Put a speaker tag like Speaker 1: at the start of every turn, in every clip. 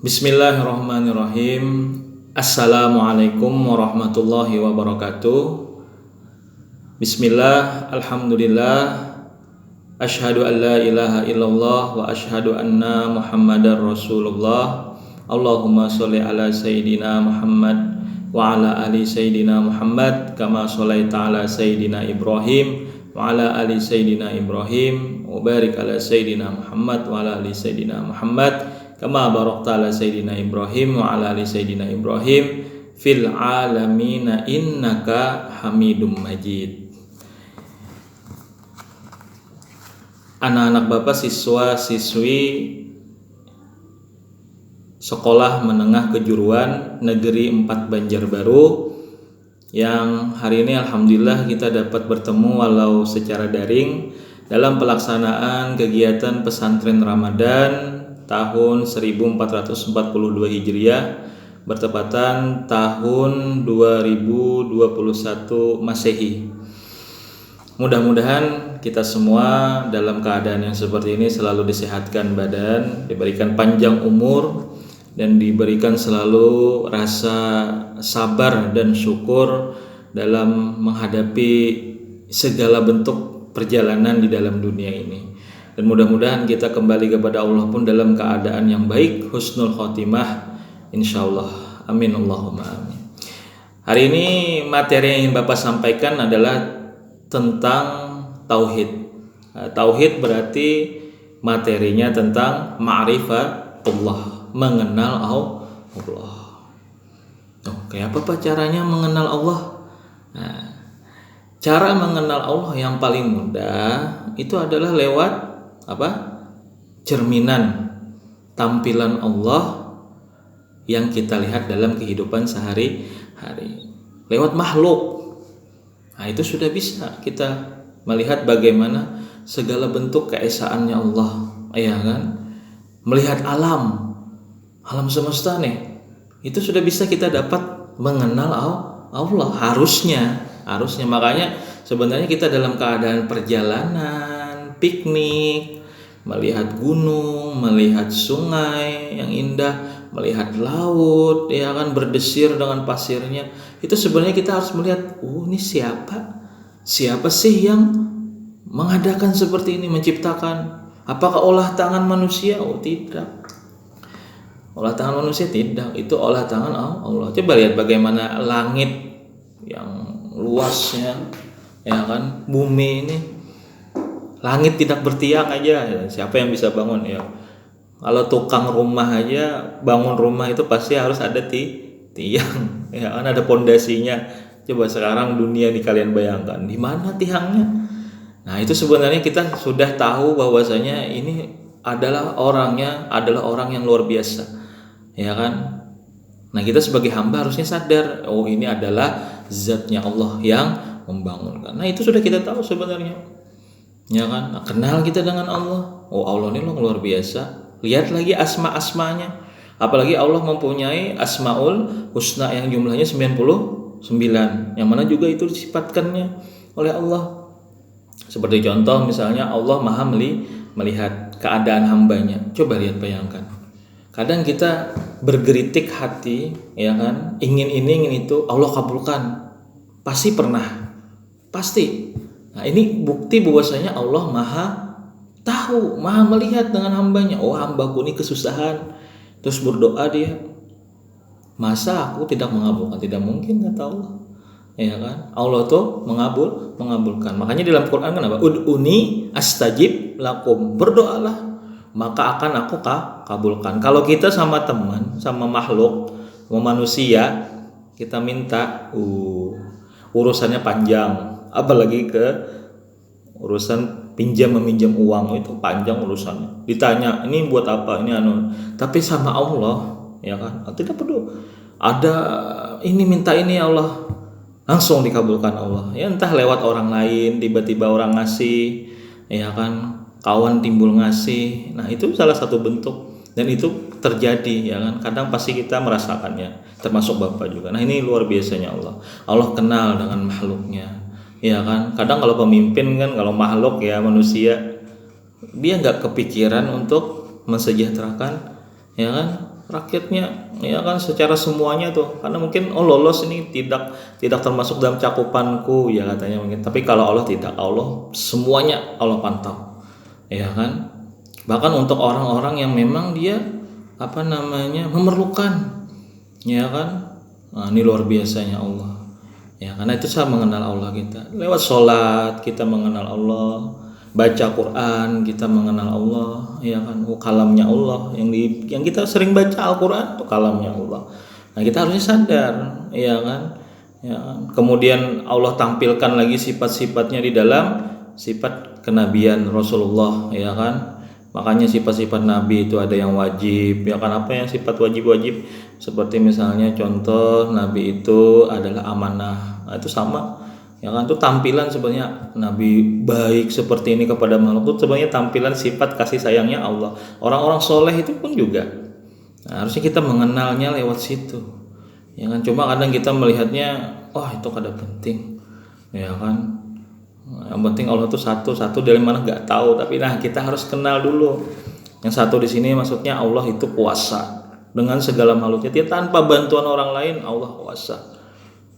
Speaker 1: Bismillahirrahmanirrahim. Assalamualaikum warahmatullahi wabarakatuh. Bismillah, alhamdulillah. Asyhadu an la ilaha illallah wa asyhadu anna Muhammadar Rasulullah. Allahumma sholli ala sayyidina Muhammad wa ala ali sayyidina Muhammad kama sholaita ala sayyidina Ibrahim wa ala ali sayyidina Ibrahim wa barik ala sayyidina Muhammad wa ala ali sayyidina Muhammad kama barakta ala sayyidina Ibrahim wa ala ali sayyidina Ibrahim fil alamina innaka Hamidum Majid. Anak-anak Bapak siswa-siswi Sekolah Menengah Kejuruan Negeri 4 Banjarbaru yang hari ini alhamdulillah kita dapat bertemu walau secara daring dalam pelaksanaan kegiatan pesantren Ramadan tahun 1442 Hijriah bertepatan tahun 2021 Masehi. Mudah-mudahan kita semua dalam keadaan yang seperti ini selalu disehatkan badan, diberikan panjang umur, dan diberikan selalu rasa sabar dan syukur dalam menghadapi segala bentuk perjalanan di dalam dunia ini. Dan mudah-mudahan kita kembali kepada Allah pun dalam keadaan yang baik, husnul khotimah, insyaallah. Amin Allahumma amin. Hari ini materi yang ingin Bapak sampaikan adalah tentang tauhid. Tauhid berarti materinya tentang ma'rifatullah, mengenal Allah. Oke, apa caranya mengenal Allah? Nah, cara mengenal Allah yang paling mudah itu adalah lewat cerminan tampilan Allah yang kita lihat dalam kehidupan sehari-hari. Lewat makhluk. Nah, itu sudah bisa kita melihat bagaimana segala bentuk keesaannya Allah, ya kan? Melihat alam semesta nih, itu sudah bisa kita dapat mengenal Allah. Harusnya. Makanya sebenarnya kita dalam keadaan perjalanan, piknik, melihat gunung, melihat sungai yang indah, melihat laut, ya kan, berdesir dengan pasirnya. Itu sebenarnya kita harus melihat, ini siapa sih yang mengadakan seperti ini, menciptakan? Apakah olah tangan manusia? Tidak. Olah tangan manusia tidak, itu olah tangan Allah. Coba lihat bagaimana langit yang luasnya, ya kan, bumi ini. Langit tidak bertiang aja, siapa yang bisa bangun ya? Kalau tukang rumah aja bangun rumah itu pasti harus ada tiang, ya kan, ada pondasinya. Coba sekarang dunia ini kalian bayangkan, di mana tiangnya? Nah, itu sebenarnya kita sudah tahu bahwasanya ini adalah orang yang luar biasa, ya kan? Nah, kita sebagai hamba harusnya sadar, ini adalah zatnya Allah yang membangunkan. Nah, itu sudah kita tahu sebenarnya, ya kan? Nah, kenal kita dengan Allah. Allah ini luar biasa. Lihat lagi asma-asmanya. Apalagi Allah mempunyai asmaul husna yang jumlahnya 99, yang mana juga itu disifatkannya oleh Allah. Seperti contoh misalnya Allah Maha melihat keadaan hambanya. Coba lihat, bayangkan. Kadang kita bergeritik hati, ya kan, ingin ini ingin itu, Allah kabulkan. Pasti pernah. Pasti. Nah, ini bukti bahwasanya Allah Maha tahu, Maha melihat dengan hambanya. Hambaku ini kesusahan, terus berdoa dia, masa aku tidak mengabulkan? Tidak mungkin, kata Allah, ya kan? Allah tuh mengabulkan. Makanya dalam Quran kan apa? Ud'uni astajib lakum, berdoalah maka akan aku kabulkan. Kalau kita sama teman, sama makhluk, sama manusia, kita minta, urusannya panjang, apalagi ke urusan pinjam meminjam uang, itu panjang urusannya. Ditanya, ini buat apa? Ini Tapi sama Allah, ya kan, tidak perlu ada ini minta ini, Allah langsung dikabulkan Allah. Ya, entah lewat orang lain, tiba-tiba orang ngasih, ya kan, kawan timbul ngasih. Nah, itu salah satu bentuk, dan itu terjadi, ya kan. Kadang pasti kita merasakannya, termasuk Bapak juga. Nah, ini luar biasanya Allah. Allah kenal dengan makhluknya. Ya kan, kadang kalau pemimpin kan, kalau makhluk ya manusia, dia nggak kepikiran untuk mensejahterakan, ya kan, rakyatnya, ya kan, secara semuanya tuh. Karena mungkin lolos ini tidak termasuk dalam cakupanku ya katanya mungkin. Tapi kalau Allah tidak, Allah semuanya Allah pantau, ya kan. Bahkan untuk orang-orang yang memang dia memerlukan, ya kan. Nah, ini luar biasanya Allah. Ya, karena itu saya mengenal Allah kita. Lewat sholat kita mengenal Allah, baca Quran kita mengenal Allah, ya kan. Kalamnya Allah yang kita sering baca Al-Quran itu kalamnya Allah. Nah, kita harusnya sadar, ya kan. Ya kan? Kemudian Allah tampilkan lagi sifat-sifatnya di dalam sifat kenabian Rasulullah, ya kan. Makanya sifat-sifat Nabi itu ada yang wajib, ya kan. Apa yang sifat wajib-wajib? Seperti misalnya contoh Nabi itu adalah amanah. Nah, itu sama, ya kan. Itu tampilan sebenarnya Nabi baik seperti ini kepada makhluk itu sebenarnya tampilan sifat kasih sayangnya Allah. Orang-orang soleh itu pun juga. Nah, harusnya kita mengenalnya lewat situ, ya kan. Cuma kadang kita melihatnya, itu kada penting, ya kan. Yang penting Allah tuh satu dari mana nggak tahu, tapi kita harus kenal dulu. Yang satu di sini maksudnya Allah itu kuasa dengan segala makhluknya, dia tanpa bantuan orang lain Allah kuasa,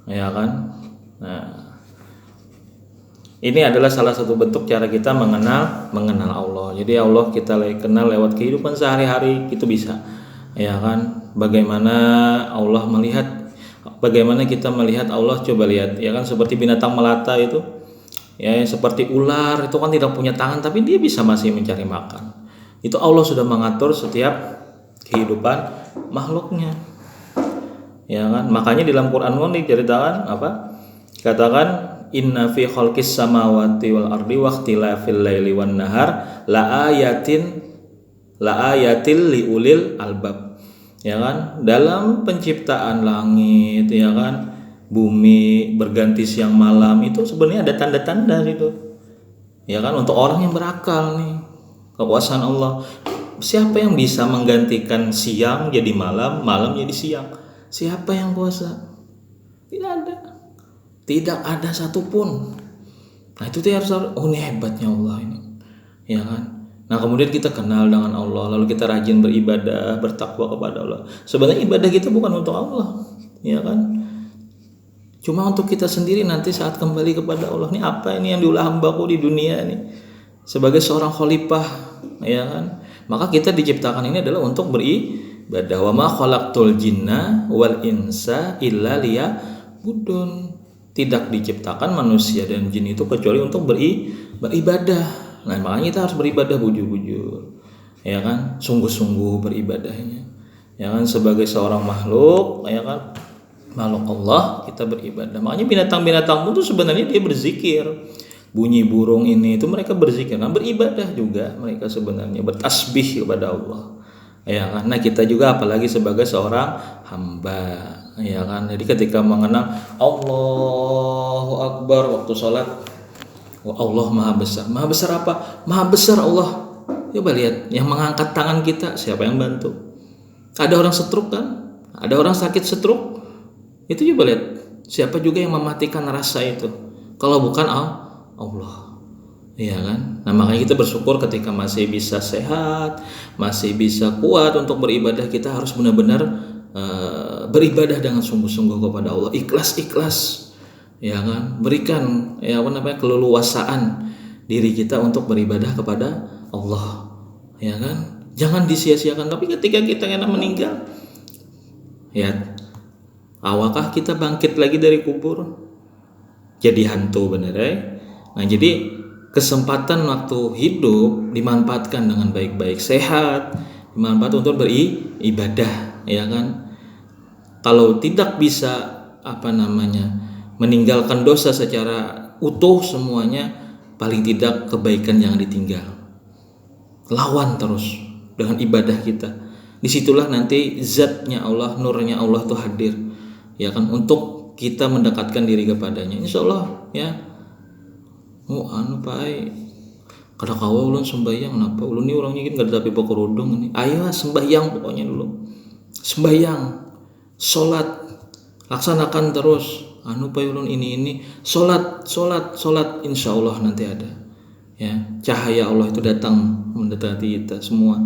Speaker 1: ya kan. Nah, ini adalah salah satu bentuk cara kita mengenal Allah. Jadi Allah kita kenal lewat kehidupan sehari-hari itu bisa, ya kan. Bagaimana Allah melihat, bagaimana kita melihat Allah, coba lihat, ya kan. Seperti binatang melata itu, ya, seperti ular itu kan tidak punya tangan tapi dia bisa masih mencari makan. Itu Allah sudah mengatur setiap kehidupan makhluknya, ya kan. Makanya di dalam Quran pun diceritakan katakan inna fi khalqis samawati wal ardi wa ikhtilafil laili wan nahar la ayatil liulil albab, ya kan. Dalam penciptaan langit, ya kan, bumi, berganti siang malam, itu sebenarnya ada tanda-tanda itu, ya kan, untuk orang yang berakal nih, kekuasaan Allah. Siapa yang bisa menggantikan siang jadi malam, malam jadi siang? Siapa yang kuasa? Tidak ada satupun. Nah, itu harus ini hebatnya Allah ini, ya kan. Nah, kemudian kita kenal dengan Allah, lalu kita rajin beribadah, bertakwa kepada Allah. Sebenarnya ibadah kita bukan untuk Allah, ya kan. Cuma untuk kita sendiri nanti saat kembali kepada Allah. Ini apa ini yang diulah hambaku di dunia ini sebagai seorang khalifah, ya kan. Maka kita diciptakan ini adalah untuk beribadah. Wa ma khalaqtul jinna wal insa illa liya'budun. Tidak diciptakan manusia dan jin itu kecuali untuk beribadah. Nah, makanya kita harus beribadah bujur-bujur, ya kan, sungguh-sungguh beribadahnya, ya kan, sebagai seorang makhluk, ya kan, makhluk Allah kita beribadah. Makanya binatang-binatang pun tuh sebenarnya dia berzikir. Bunyi burung ini itu mereka berzikir, kan, beribadah juga mereka sebenarnya, bertasbih kepada Allah, ya kan. Nah, kita juga apalagi sebagai seorang hamba, ya kan. Jadi ketika mengenal Allahu Akbar waktu sholat, Allah maha besar. Maha besar apa? Maha besar Allah. Coba lihat, yang mengangkat tangan kita siapa yang bantu? Ada orang stroke kan? Ada orang sakit stroke. Itu coba lihat, siapa juga yang mematikan rasa itu kalau bukan Allah, ya kan. Nah, makanya kita bersyukur ketika masih bisa sehat, masih bisa kuat untuk beribadah. Kita harus benar-benar beribadah dengan sungguh-sungguh kepada Allah, ikhlas, ya kan. Berikan keleluasaan diri kita untuk beribadah kepada Allah, ya kan. Jangan disia-siakan. Tapi ketika kita meninggal, ya, awakah kita bangkit lagi dari kubur jadi hantu bener ya? Nah, jadi kesempatan waktu hidup dimanfaatkan dengan baik-baik, sehat, dimanfaatkan untuk beribadah, ya kan. Kalau tidak bisa meninggalkan dosa secara utuh semuanya, paling tidak kebaikan jangan ditinggal. Lawan terus dengan ibadah kita. Disitulah nanti zatnya Allah, nurnya Allah itu hadir, ya kan, untuk kita mendekatkan diri kepadanya. Insya Allah, ya. Kada kawa ulun sembahyang, napa ulun ini orangnya gak ada tapi kerudung ini. Ayo sembahyang pokoknya dulu. Sembahyang, sholat, laksanakan terus. Ulun ini sholat. Insya Allah nanti ada, ya, cahaya Allah itu datang mendekati kita semua,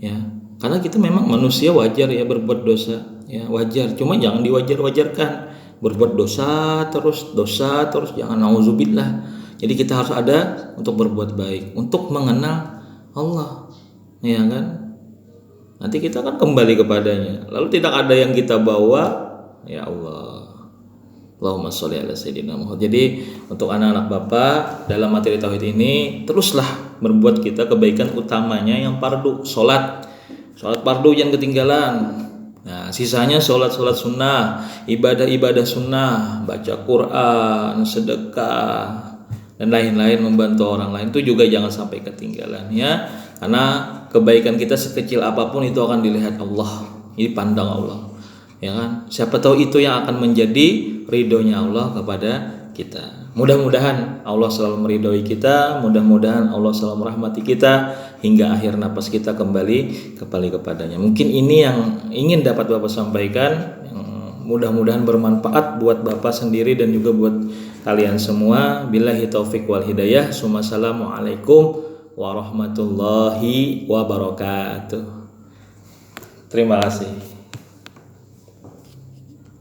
Speaker 1: ya. Karena kita memang manusia, wajar ya berbuat dosa, ya wajar. Cuma jangan diwajar-wajarkan. Berbuat dosa terus jangan, nauzubillah. Jadi kita harus ada untuk berbuat baik, untuk mengenal Allah, ya kan? Nanti kita akan kembali kepadanya. Lalu tidak ada yang kita bawa, ya Allah. Allahumma sholli ala sayyidina Muhammad. Jadi untuk anak-anak Bapak dalam materi tauhid ini teruslah berbuat kita kebaikan utamanya yang fardu, sholat fardu yang ketinggalan. Nah, sisanya sholat sunnah, ibadah sunnah, baca Quran, sedekah, dan lain-lain, membantu orang lain itu juga jangan sampai ketinggalan ya. Karena kebaikan kita sekecil apapun itu akan dilihat Allah, dipandang Allah, ya kan? Siapa tahu itu yang akan menjadi ridhonya Allah kepada kita. Mudah-mudahan Allah selalu meridhoi kita, mudah-mudahan Allah selalu merahmati kita hingga akhir napas kita kembali kepadanya. Mungkin ini yang ingin dapat Bapak sampaikan, mudah-mudahan bermanfaat buat Bapak sendiri dan juga buat kalian semua. Billahi taufik wal hidayah. Assalamualaikum warahmatullahi wabarakatuh. Terima kasih.